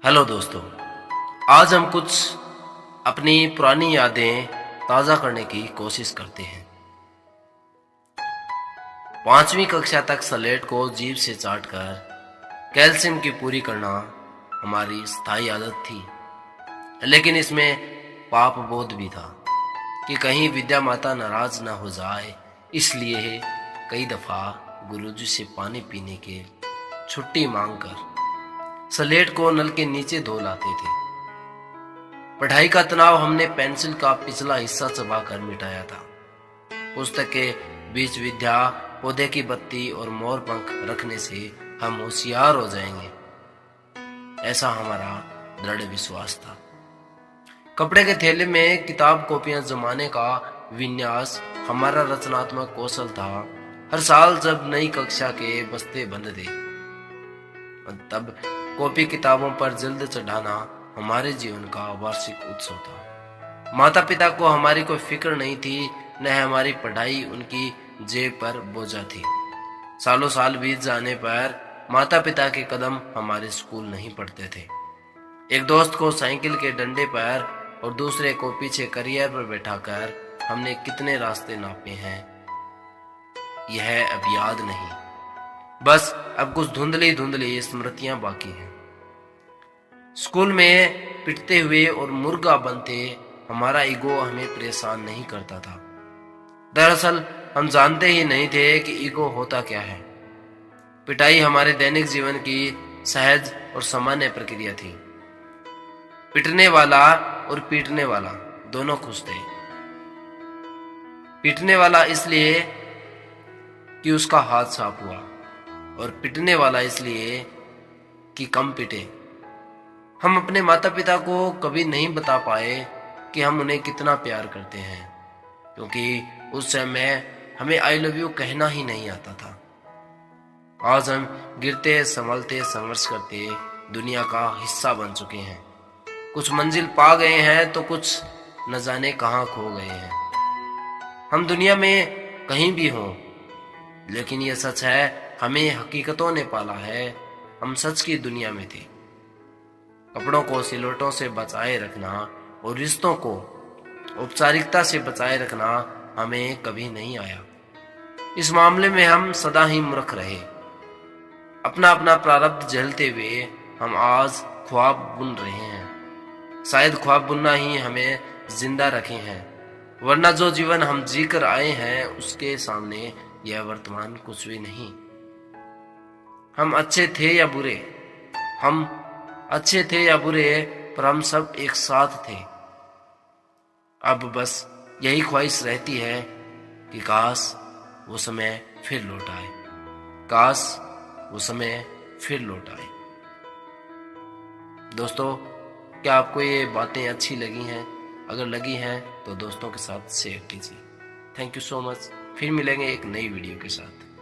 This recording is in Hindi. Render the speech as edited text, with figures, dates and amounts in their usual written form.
हेलो दोस्तों, आज हम कुछ अपनी पुरानी यादें ताज़ा करने की कोशिश करते हैं। 5वीं कक्षा तक स्लेट को जीभ से चाटकर कैल्शियम की पूरी करना हमारी स्थायी आदत थी, लेकिन इसमें पाप बोध भी था कि कहीं विद्या माता नाराज न हो जाए। इसलिए कई दफा गुरुजी से पानी पीने के छुट्टी मांगकर स्लेट को नल के नीचे धो लाते थे। पढ़ाई का तनाव हमने पेंसिल का पिछला हिस्सा चबाकर मिटाया था। पुस्तक के बीच विद्या, पौधे की बत्ती और मोर पंख रखने से हम होशियार हो जाएंगे, ऐसा हमारा दृढ़ विश्वास था। कपड़े के थैले में किताब कॉपियां जमाने का विन्यास हमारा रचनात्मक कौशल था। हर साल जब नई कक्षा के बस्ते बंधते, तब कॉपी किताबों पर जल्द चढ़ाना हमारे जीवन का वार्षिक उत्सव था। माता पिता को हमारी कोई फिक्र नहीं थी, न हमारी पढ़ाई उनकी जेब पर बोझा थी। सालों साल बीत जाने पर माता पिता के कदम हमारे स्कूल नहीं पढ़ते थे। एक दोस्त को साइकिल के डंडे पर और दूसरे को पीछे करियर पर बैठाकर हमने कितने रास्ते नापे हैं, यह अब याद नहीं। बस अब कुछ धुंधली धुंधली स्मृतियां बाकी हैं। स्कूल में पिटते हुए और मुर्गा बनते हमारा ईगो हमें परेशान नहीं करता था। दरअसल हम जानते ही नहीं थे कि ईगो होता क्या है। पिटाई हमारे दैनिक जीवन की सहज और सामान्य प्रक्रिया थी। पिटने वाला और पीटने वाला दोनों खुश थे। पीटने वाला इसलिए कि उसका हाथ साफ हुआ, और पिटने वाला इसलिए कि कम पिटे। हम अपने माता पिता को कभी नहीं बता पाए कि हम उन्हें कितना प्यार करते हैं, क्योंकि उस समय हमें आई लव यू कहना ही नहीं आता था। आज हम गिरते संभलते संघर्ष करते दुनिया का हिस्सा बन चुके हैं। कुछ मंजिल पा गए हैं तो कुछ न जाने कहां खो गए हैं। हम दुनिया में कहीं भी हों, लेकिन यह सच है, हमें हकीकतों ने पाला है। हम सच की दुनिया में थे। कपड़ों को सिलवटों से बचाए रखना और रिश्तों को औपचारिकता से बचाए रखना हमें कभी नहीं आया। इस मामले में हम सदा ही मूर्ख रहे। अपना अपना प्रारब्ध झेलते हुए हम आज ख्वाब बुन रहे हैं। शायद ख्वाब बुनना ही हमें जिंदा रखे हैं, वरना जो जीवन हम जीकर आए हैं उसके सामने यह वर्तमान कुछ भी नहीं। हम अच्छे थे या बुरे, पर हम सब एक साथ थे। अब बस यही ख्वाहिश रहती है कि काश वो समय फिर लौट आए, काश वो समय फिर लौट आए। दोस्तों, क्या आपको ये बातें अच्छी लगी हैं? अगर लगी हैं तो दोस्तों के साथ शेयर कीजिए। Thank you so much. फिर मिलेंगे एक नई वीडियो के साथ।